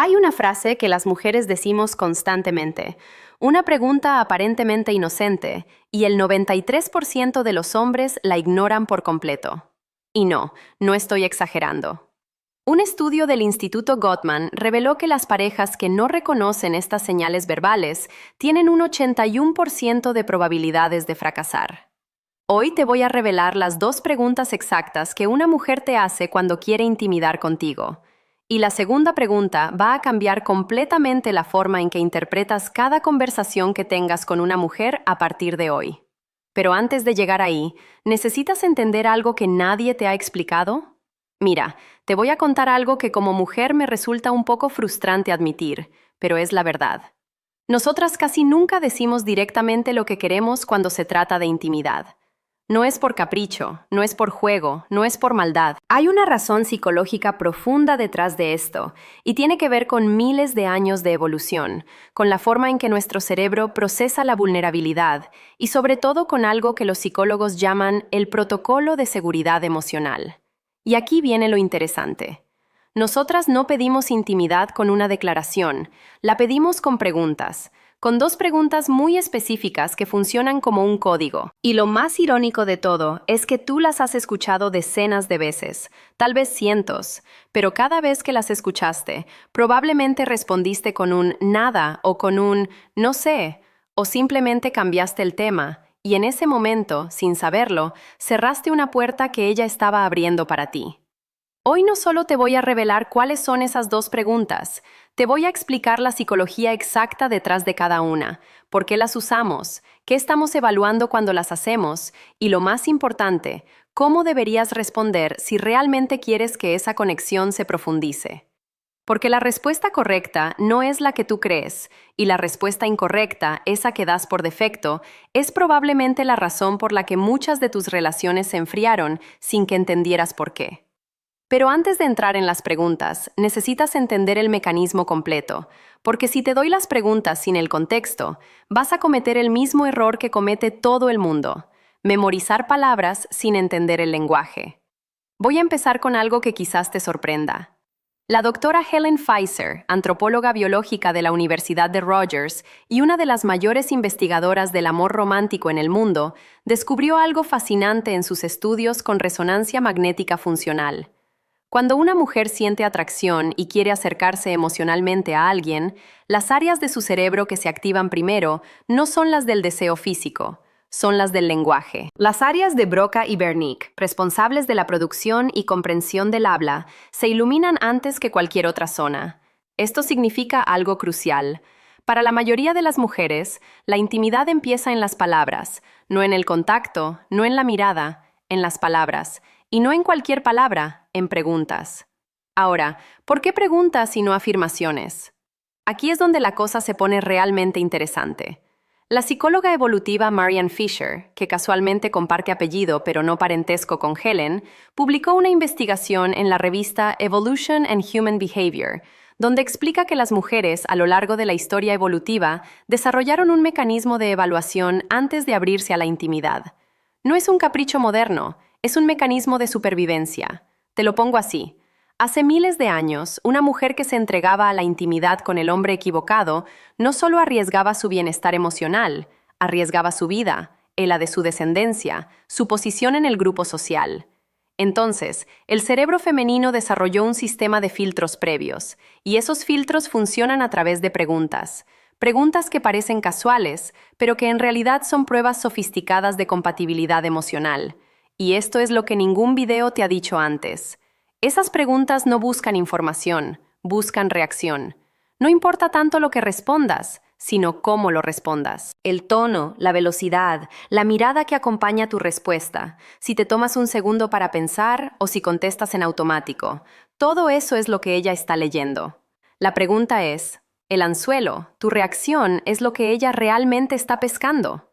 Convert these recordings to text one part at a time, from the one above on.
Hay una frase que las mujeres decimos constantemente, una pregunta aparentemente inocente, y el 93% de los hombres la ignoran por completo. Y no, no estoy exagerando. Un estudio del Instituto Gottman reveló que las parejas que no reconocen estas señales verbales tienen un 81% de probabilidades de fracasar. Hoy te voy a revelar las dos preguntas exactas que una mujer te hace cuando quiere intimidar contigo. Y la segunda pregunta va a cambiar completamente la forma en que interpretas cada conversación que tengas con una mujer a partir de hoy. Pero antes de llegar ahí, ¿necesitas entender algo que nadie te ha explicado? Mira, te voy a contar algo que como mujer me resulta un poco frustrante admitir, pero es la verdad. Nosotras casi nunca decimos directamente lo que queremos cuando se trata de intimidad. No es por capricho, no es por juego, no es por maldad. Hay una razón psicológica profunda detrás de esto, y tiene que ver con miles de años de evolución, con la forma en que nuestro cerebro procesa la vulnerabilidad, y sobre todo con algo que los psicólogos llaman el protocolo de seguridad emocional. Y aquí viene lo interesante. Nosotras no pedimos intimidad con una declaración, la pedimos con preguntas. Con dos preguntas muy específicas que funcionan como un código. Y lo más irónico de todo es que tú las has escuchado decenas de veces, tal vez cientos, pero cada vez que las escuchaste, probablemente respondiste con un nada o con un no sé, o simplemente cambiaste el tema, y en ese momento, sin saberlo, cerraste una puerta que ella estaba abriendo para ti. Hoy no solo te voy a revelar cuáles son esas dos preguntas, te voy a explicar la psicología exacta detrás de cada una, por qué las usamos, qué estamos evaluando cuando las hacemos y, lo más importante, cómo deberías responder si realmente quieres que esa conexión se profundice. Porque la respuesta correcta no es la que tú crees, y la respuesta incorrecta, esa que das por defecto, es probablemente la razón por la que muchas de tus relaciones se enfriaron sin que entendieras por qué. Pero antes de entrar en las preguntas, necesitas entender el mecanismo completo, porque si te doy las preguntas sin el contexto, vas a cometer el mismo error que comete todo el mundo: memorizar palabras sin entender el lenguaje. Voy a empezar con algo que quizás te sorprenda. La doctora Helen Pfizer, antropóloga biológica de la Universidad de Rogers y una de las mayores investigadoras del amor romántico en el mundo, descubrió algo fascinante en sus estudios con resonancia magnética funcional. Cuando una mujer siente atracción y quiere acercarse emocionalmente a alguien, las áreas de su cerebro que se activan primero no son las del deseo físico, son las del lenguaje. Las áreas de Broca y Wernicke, responsables de la producción y comprensión del habla, se iluminan antes que cualquier otra zona. Esto significa algo crucial. Para la mayoría de las mujeres, la intimidad empieza en las palabras, no en el contacto, no en la mirada, en las palabras. Y no en cualquier palabra, en preguntas. Ahora, ¿por qué preguntas y no afirmaciones? Aquí es donde la cosa se pone realmente interesante. La psicóloga evolutiva Marianne Fisher, que casualmente comparte apellido pero no parentesco con Helen, publicó una investigación en la revista Evolution and Human Behavior, donde explica que las mujeres, a lo largo de la historia evolutiva, desarrollaron un mecanismo de evaluación antes de abrirse a la intimidad. No es un capricho moderno, es un mecanismo de supervivencia. Te lo pongo así. Hace miles de años, una mujer que se entregaba a la intimidad con el hombre equivocado no solo arriesgaba su bienestar emocional, arriesgaba su vida, la de su descendencia, su posición en el grupo social. Entonces, el cerebro femenino desarrolló un sistema de filtros previos, y esos filtros funcionan a través de preguntas. Preguntas que parecen casuales, pero que en realidad son pruebas sofisticadas de compatibilidad emocional. Y esto es lo que ningún video te ha dicho antes. Esas preguntas no buscan información, buscan reacción. No importa tanto lo que respondas, sino cómo lo respondas. El tono, la velocidad, la mirada que acompaña tu respuesta, si te tomas un segundo para pensar o si contestas en automático. Todo eso es lo que ella está leyendo. La pregunta es, ¿el anzuelo, tu reacción, es lo que ella realmente está pescando?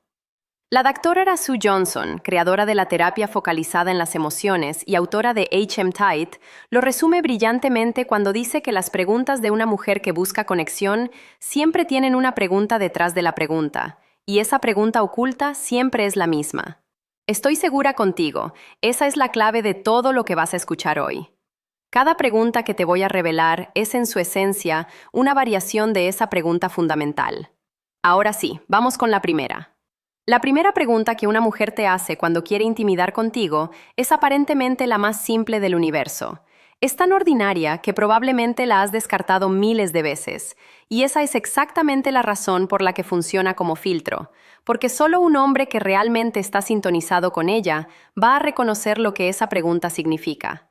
La doctora Sue Johnson, creadora de la terapia focalizada en las emociones y autora de H.M. Tight, lo resume brillantemente cuando dice que las preguntas de una mujer que busca conexión siempre tienen una pregunta detrás de la pregunta, y esa pregunta oculta siempre es la misma. Estoy segura contigo, esa es la clave de todo lo que vas a escuchar hoy. Cada pregunta que te voy a revelar es en su esencia una variación de esa pregunta fundamental. Ahora sí, vamos con la primera. La primera pregunta que una mujer te hace cuando quiere intimidar contigo es aparentemente la más simple del universo. Es tan ordinaria que probablemente la has descartado miles de veces, y esa es exactamente la razón por la que funciona como filtro, porque solo un hombre que realmente está sintonizado con ella va a reconocer lo que esa pregunta significa.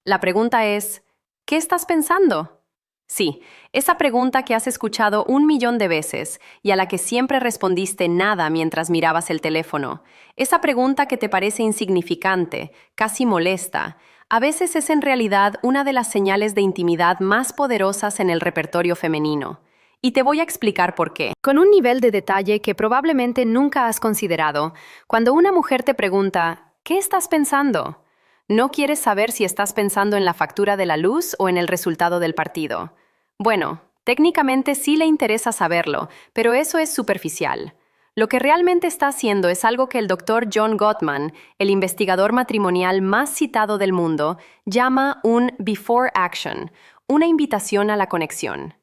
La pregunta es, ¿qué estás pensando? Sí, esa pregunta que has escuchado 1 millón de veces y a la que siempre respondiste nada mientras mirabas el teléfono. Esa pregunta que te parece insignificante, casi molesta, a veces es en realidad una de las señales de intimidad más poderosas en el repertorio femenino. Y te voy a explicar por qué. Con un nivel de detalle que probablemente nunca has considerado, cuando una mujer te pregunta, ¿qué estás pensando? ¿No quieres saber si estás pensando en la factura de la luz o en el resultado del partido? Bueno, técnicamente sí le interesa saberlo, pero eso es superficial. Lo que realmente está haciendo es algo que el doctor John Gottman, el investigador matrimonial más citado del mundo, llama un before action, una invitación a la conexión.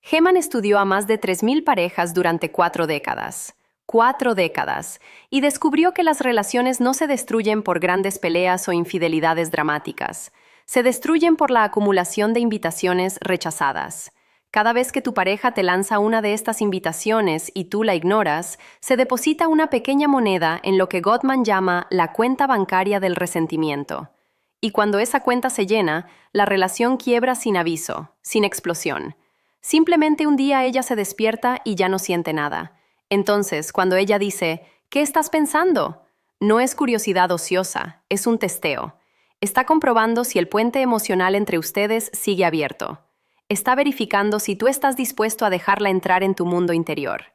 Heman estudió a más de 3.000 parejas durante 4 décadas. 4 décadas, y descubrió que las relaciones no se destruyen por grandes peleas o infidelidades dramáticas. Se destruyen por la acumulación de invitaciones rechazadas. Cada vez que tu pareja te lanza una de estas invitaciones y tú la ignoras, se deposita una pequeña moneda en lo que Gottman llama la cuenta bancaria del resentimiento. Y cuando esa cuenta se llena, la relación quiebra sin aviso, sin explosión. Simplemente un día ella se despierta y ya no siente nada. Entonces, cuando ella dice, ¿qué estás pensando? No es curiosidad ociosa, es un testeo. Está comprobando si el puente emocional entre ustedes sigue abierto. Está verificando si tú estás dispuesto a dejarla entrar en tu mundo interior.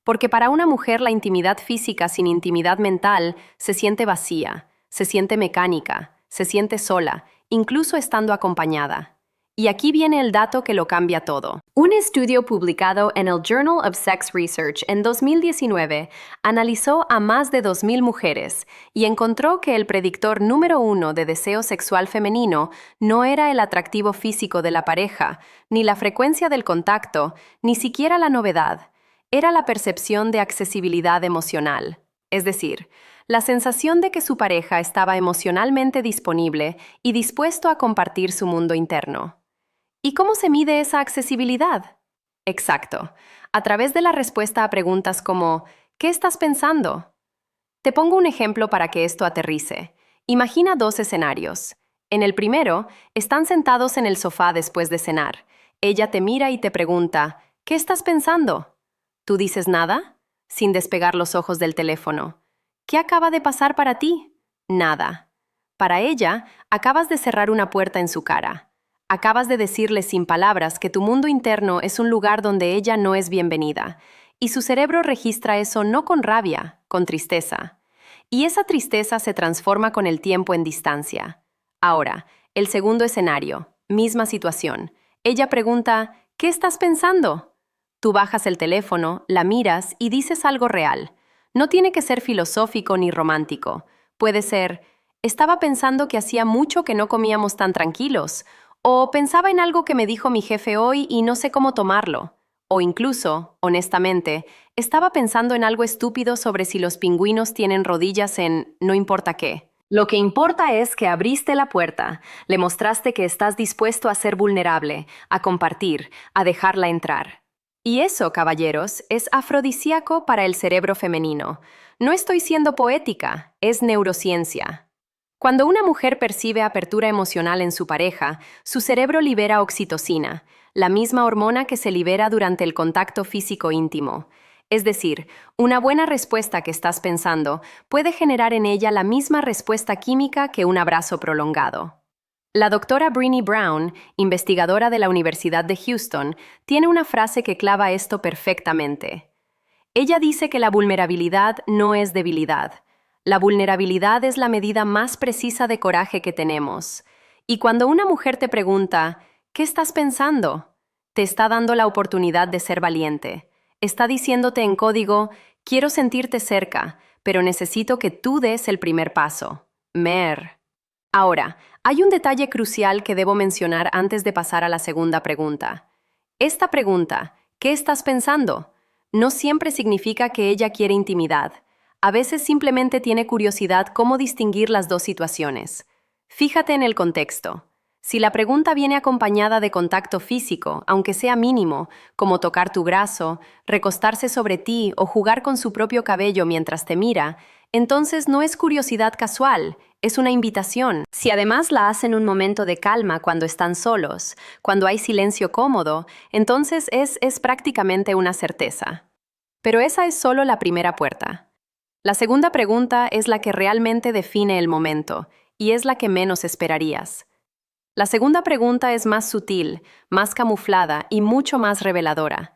Porque para una mujer la intimidad física sin intimidad mental se siente vacía, se siente mecánica, se siente sola, incluso estando acompañada. Y aquí viene el dato que lo cambia todo. Un estudio publicado en el Journal of Sex Research en 2019 analizó a más de 2.000 mujeres y encontró que el predictor número 1 de deseo sexual femenino no era el atractivo físico de la pareja, ni la frecuencia del contacto, ni siquiera la novedad. Era la percepción de accesibilidad emocional. Es decir, la sensación de que su pareja estaba emocionalmente disponible y dispuesto a compartir su mundo interno. ¿Y cómo se mide esa accesibilidad? Exacto, a través de la respuesta a preguntas como ¿qué estás pensando? Te pongo un ejemplo para que esto aterrice. Imagina 2 escenarios. En el primero, están sentados en el sofá después de cenar. Ella te mira y te pregunta ¿qué estás pensando? ¿Tú dices nada? Sin despegar los ojos del teléfono. ¿Qué acaba de pasar para ti? Nada. Para ella, acabas de cerrar una puerta en su cara. Acabas de decirle sin palabras que tu mundo interno es un lugar donde ella no es bienvenida, y su cerebro registra eso no con rabia, con tristeza. Y esa tristeza se transforma con el tiempo en distancia. Ahora, el segundo escenario, misma situación. Ella pregunta, ¿qué estás pensando? Tú bajas el teléfono, la miras y dices algo real. No tiene que ser filosófico ni romántico. Puede ser, estaba pensando que hacía mucho que no comíamos tan tranquilos, o pensaba en algo que me dijo mi jefe hoy y no sé cómo tomarlo. O incluso, honestamente, estaba pensando en algo estúpido sobre si los pingüinos tienen rodillas en no importa qué. Lo que importa es que abriste la puerta, le mostraste que estás dispuesto a ser vulnerable, a compartir, a dejarla entrar. Y eso, caballeros, es afrodisíaco para el cerebro femenino. No estoy siendo poética, es neurociencia. Cuando una mujer percibe apertura emocional en su pareja, su cerebro libera oxitocina, la misma hormona que se libera durante el contacto físico íntimo. Es decir, una buena respuesta que estás pensando puede generar en ella la misma respuesta química que un abrazo prolongado. La doctora Brené Brown, investigadora de la Universidad de Houston, tiene una frase que clava esto perfectamente. Ella dice que la vulnerabilidad no es debilidad. La vulnerabilidad es la medida más precisa de coraje que tenemos. Y cuando una mujer te pregunta, ¿qué estás pensando? Te está dando la oportunidad de ser valiente. Está diciéndote en código, quiero sentirte cerca, pero necesito que tú des el primer paso. Mer. Ahora, hay un detalle crucial que debo mencionar antes de pasar a la segunda pregunta. Esta pregunta, ¿qué estás pensando?, no siempre significa que ella quiere intimidad. A veces simplemente tiene curiosidad cómo distinguir las dos situaciones. Fíjate en el contexto. Si la pregunta viene acompañada de contacto físico, aunque sea mínimo, como tocar tu brazo, recostarse sobre ti o jugar con su propio cabello mientras te mira, entonces no es curiosidad casual, es una invitación. Si además la hace en un momento de calma cuando están solos, cuando hay silencio cómodo, entonces es prácticamente una certeza. Pero esa es solo la primera puerta. La segunda pregunta es la que realmente define el momento, y es la que menos esperarías. La segunda pregunta es más sutil, más camuflada y mucho más reveladora.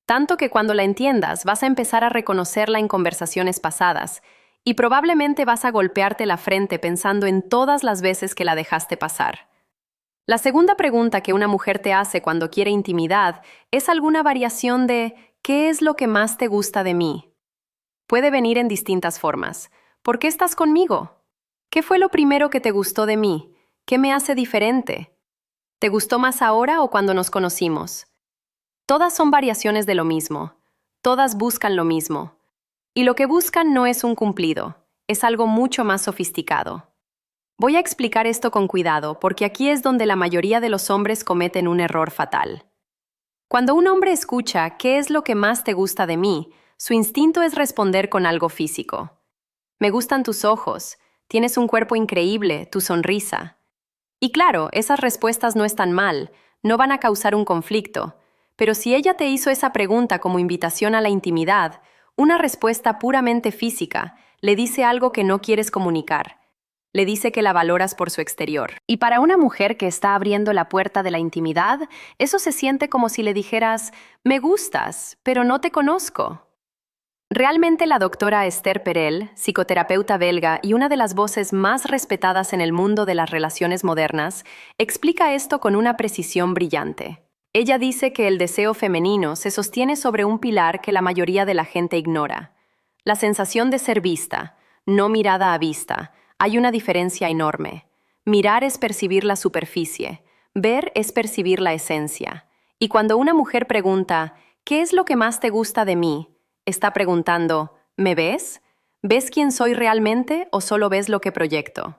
Tanto que cuando la entiendas vas a empezar a reconocerla en conversaciones pasadas, y probablemente vas a golpearte la frente pensando en todas las veces que la dejaste pasar. La segunda pregunta que una mujer te hace cuando quiere intimidad es alguna variación de ¿qué es lo que más te gusta de mí? Puede venir en distintas formas. ¿Por qué estás conmigo? ¿Qué fue lo primero que te gustó de mí? ¿Qué me hace diferente? ¿Te gustó más ahora o cuando nos conocimos? Todas son variaciones de lo mismo. Todas buscan lo mismo. Y lo que buscan no es un cumplido, es algo mucho más sofisticado. Voy a explicar esto con cuidado porque aquí es donde la mayoría de los hombres cometen un error fatal. Cuando un hombre escucha ¿qué es lo que más te gusta de mí?, su instinto es responder con algo físico. Me gustan tus ojos, tienes un cuerpo increíble, tu sonrisa. Y claro, esas respuestas no están mal, no van a causar un conflicto, pero si ella te hizo esa pregunta como invitación a la intimidad, una respuesta puramente física le dice algo que no quieres comunicar. Le dice que la valoras por su exterior. Y para una mujer que está abriendo la puerta de la intimidad, eso se siente como si le dijeras, me gustas, pero no te conozco. Realmente la doctora Esther Perel, psicoterapeuta belga y una de las voces más respetadas en el mundo de las relaciones modernas, explica esto con una precisión brillante. Ella dice que el deseo femenino se sostiene sobre un pilar que la mayoría de la gente ignora. La sensación de ser vista, no mirada a vista. Hay una diferencia enorme. Mirar es percibir la superficie, ver es percibir la esencia. Y cuando una mujer pregunta, ¿qué es lo que más te gusta de mí?, está preguntando, ¿me ves? ¿Ves quién soy realmente o solo ves lo que proyecto?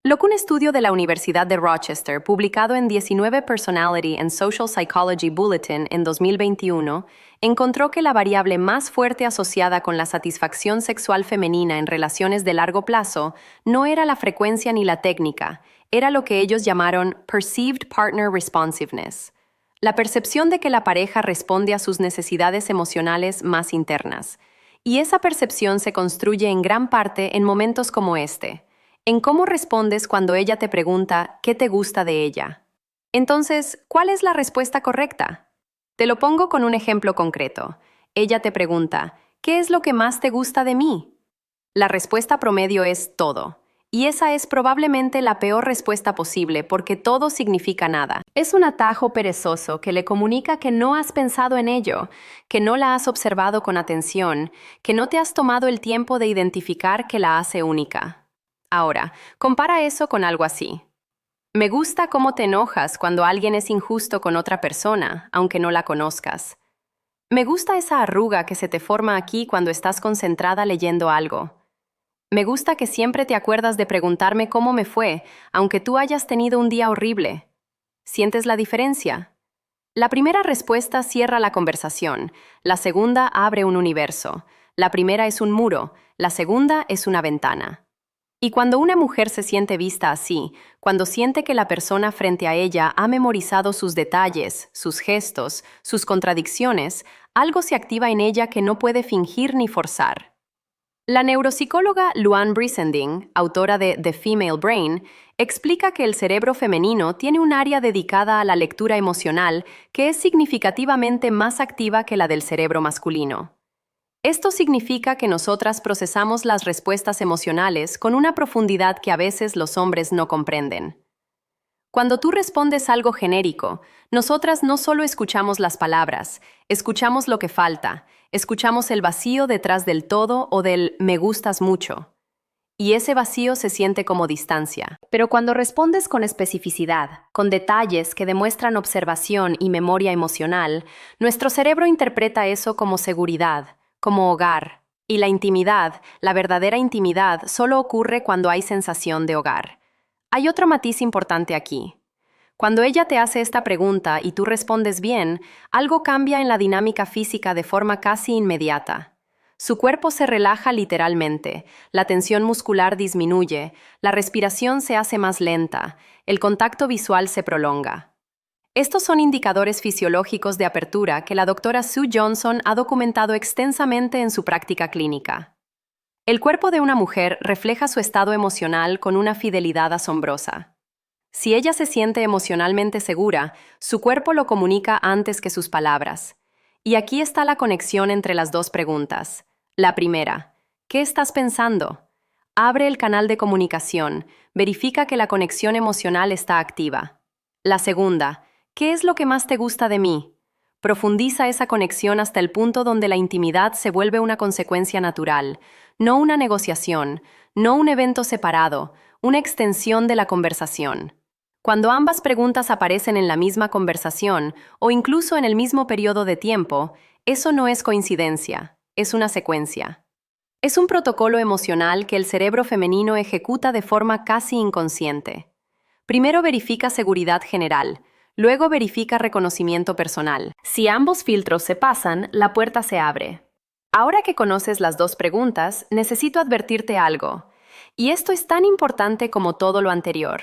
Lo que un estudio de la Universidad de Rochester, publicado en 19 Personality and Social Psychology Bulletin en 2021, encontró que la variable más fuerte asociada con la satisfacción sexual femenina en relaciones de largo plazo no era la frecuencia ni la técnica, era lo que ellos llamaron Perceived Partner Responsiveness, la percepción de que la pareja responde a sus necesidades emocionales más internas. Y esa percepción se construye en gran parte en momentos como este, en cómo respondes cuando ella te pregunta ¿qué te gusta de ella? Entonces, ¿cuál es la respuesta correcta? Te lo pongo con un ejemplo concreto. Ella te pregunta, ¿qué es lo que más te gusta de mí? La respuesta promedio es todo. Y esa es probablemente la peor respuesta posible porque todo significa nada. Es un atajo perezoso que le comunica que no has pensado en ello, que no la has observado con atención, que no te has tomado el tiempo de identificar que la hace única. Ahora, compara eso con algo así. Me gusta cómo te enojas cuando alguien es injusto con otra persona, aunque no la conozcas. Me gusta esa arruga que se te forma aquí cuando estás concentrada leyendo algo. Me gusta que siempre te acuerdas de preguntarme cómo me fue, aunque tú hayas tenido un día horrible. ¿Sientes la diferencia? La primera respuesta cierra la conversación, la segunda abre un universo. La primera es un muro, la segunda es una ventana. Y cuando una mujer se siente vista así, cuando siente que la persona frente a ella ha memorizado sus detalles, sus gestos, sus contradicciones, algo se activa en ella que no puede fingir ni forzar. La neuropsicóloga Luann Brizendine, autora de The Female Brain, explica que el cerebro femenino tiene un área dedicada a la lectura emocional que es significativamente más activa que la del cerebro masculino. Esto significa que nosotras procesamos las respuestas emocionales con una profundidad que a veces los hombres no comprenden. Cuando tú respondes algo genérico, nosotras no solo escuchamos las palabras, escuchamos lo que falta, escuchamos el vacío detrás del todo o del me gustas mucho. Y ese vacío se siente como distancia. Pero cuando respondes con especificidad, con detalles que demuestran observación y memoria emocional, nuestro cerebro interpreta eso como seguridad, como hogar. Y la intimidad, la verdadera intimidad, solo ocurre cuando hay sensación de hogar. Hay otro matiz importante aquí. Cuando ella te hace esta pregunta y tú respondes bien, algo cambia en la dinámica física de forma casi inmediata. Su cuerpo se relaja literalmente, la tensión muscular disminuye, la respiración se hace más lenta, el contacto visual se prolonga. Estos son indicadores fisiológicos de apertura que la doctora Sue Johnson ha documentado extensamente en su práctica clínica. El cuerpo de una mujer refleja su estado emocional con una fidelidad asombrosa. Si ella se siente emocionalmente segura, su cuerpo lo comunica antes que sus palabras. Y aquí está la conexión entre las dos preguntas. La primera, ¿qué estás pensando? Abre el canal de comunicación, verifica que la conexión emocional está activa. La segunda, ¿qué es lo que más te gusta de mí? Profundiza esa conexión hasta el punto donde la intimidad se vuelve una consecuencia natural, no una negociación, no un evento separado, una extensión de la conversación. Cuando ambas preguntas aparecen en la misma conversación o incluso en el mismo periodo de tiempo, eso no es coincidencia, es una secuencia. Es un protocolo emocional que el cerebro femenino ejecuta de forma casi inconsciente. Primero verifica seguridad general, luego verifica reconocimiento personal. Si ambos filtros se pasan, la puerta se abre. Ahora que conoces las dos preguntas, necesito advertirte algo. Y esto es tan importante como todo lo anterior.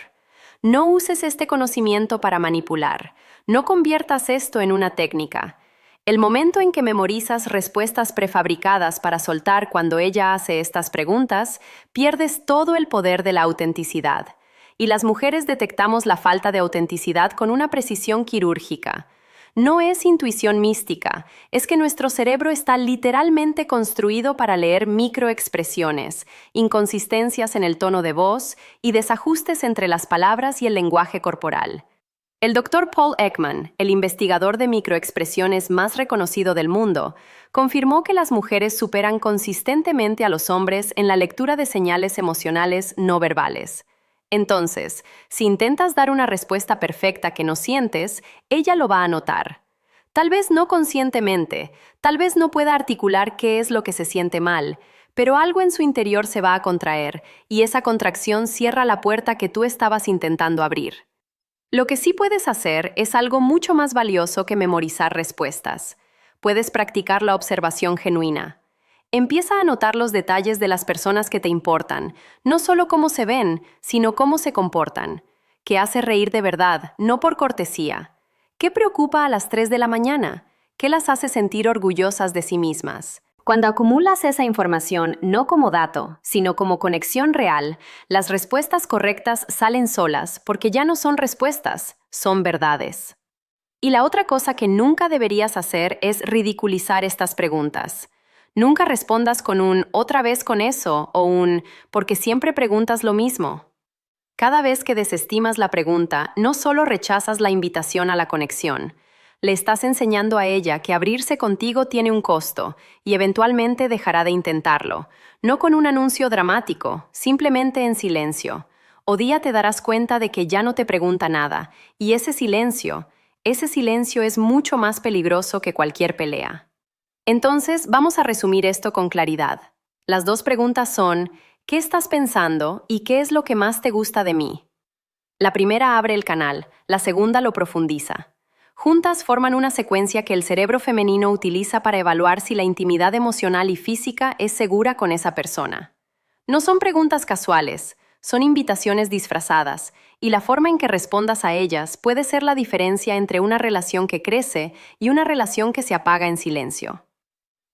No uses este conocimiento para manipular. No conviertas esto en una técnica. El momento en que memorizas respuestas prefabricadas para soltar cuando ella hace estas preguntas, pierdes todo el poder de la autenticidad. Y las mujeres detectamos la falta de autenticidad con una precisión quirúrgica. No es intuición mística, es que nuestro cerebro está literalmente construido para leer microexpresiones, inconsistencias en el tono de voz y desajustes entre las palabras y el lenguaje corporal. El Dr. Paul Ekman, el investigador de microexpresiones más reconocido del mundo, confirmó que las mujeres superan consistentemente a los hombres en la lectura de señales emocionales no verbales. Entonces, si intentas dar una respuesta perfecta que no sientes, ella lo va a notar. Tal vez no conscientemente, tal vez no pueda articular qué es lo que se siente mal, pero algo en su interior se va a contraer, y esa contracción cierra la puerta que tú estabas intentando abrir. Lo que sí puedes hacer es algo mucho más valioso que memorizar respuestas. Puedes practicar la observación genuina. Empieza a notar los detalles de las personas que te importan, no solo cómo se ven, sino cómo se comportan. ¿Qué hace reír de verdad, no por cortesía? ¿Qué preocupa a las 3 de la mañana? ¿Qué las hace sentir orgullosas de sí mismas? Cuando acumulas esa información no como dato, sino como conexión real, las respuestas correctas salen solas porque ya no son respuestas, son verdades. Y la otra cosa que nunca deberías hacer es ridiculizar estas preguntas. Nunca respondas con un «otra vez con eso» o un «porque siempre preguntas lo mismo». Cada vez que desestimas la pregunta, no solo rechazas la invitación a la conexión, le estás enseñando a ella que abrirse contigo tiene un costo y eventualmente dejará de intentarlo, no con un anuncio dramático, simplemente en silencio. O día te darás cuenta de que ya no te pregunta nada, y ese silencio es mucho más peligroso que cualquier pelea. Entonces, vamos a resumir esto con claridad. Las dos preguntas son, ¿qué estás pensando y qué es lo que más te gusta de mí? La primera abre el canal, la segunda lo profundiza. Juntas forman una secuencia que el cerebro femenino utiliza para evaluar si la intimidad emocional y física es segura con esa persona. No son preguntas casuales, son invitaciones disfrazadas, y la forma en que respondas a ellas puede ser la diferencia entre una relación que crece y una relación que se apaga en silencio.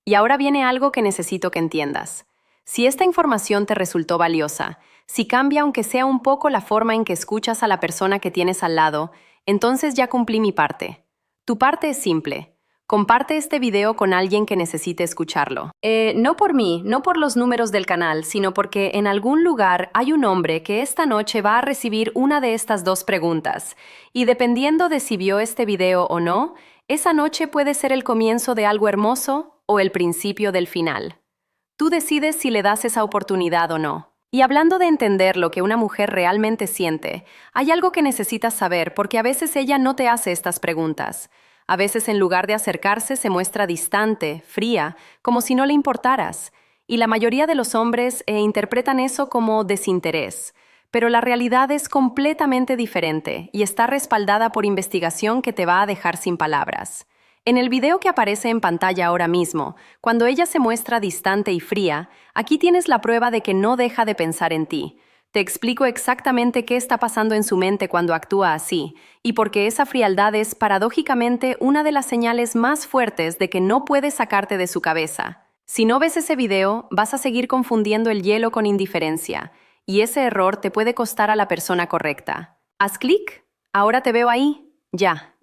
Y ahora viene algo que necesito que entiendas. Si esta información te resultó valiosa, si cambia aunque sea un poco la forma en que escuchas a la persona que tienes al lado, entonces ya cumplí mi parte. Tu parte es simple. Comparte este video con alguien que necesite escucharlo. No por mí, no por los números del canal, sino porque en algún lugar hay un hombre que esta noche va a recibir una de estas dos preguntas. Y dependiendo de si vio este video o no, esa noche puede ser el comienzo de algo hermoso o el principio del final. Tú decides si le das esa oportunidad o no. Y hablando de entender lo que una mujer realmente siente, hay algo que necesitas saber porque a veces ella no te hace estas preguntas. A veces en lugar de acercarse se muestra distante, fría, como si no le importaras. Y la mayoría de los hombres interpretan eso como desinterés. Pero la realidad es completamente diferente y está respaldada por investigación que te va a dejar sin palabras. En el video que aparece en pantalla ahora mismo, cuando ella se muestra distante y fría, aquí tienes la prueba de que no deja de pensar en ti. Te explico exactamente qué está pasando en su mente cuando actúa así, y porque esa frialdad es paradójicamente una de las señales más fuertes de que no puede sacarte de su cabeza. Si no ves ese video, vas a seguir confundiendo el hielo con indiferencia, y ese error te puede costar a la persona correcta. ¿Haz clic? Ahora te veo ahí. Ya.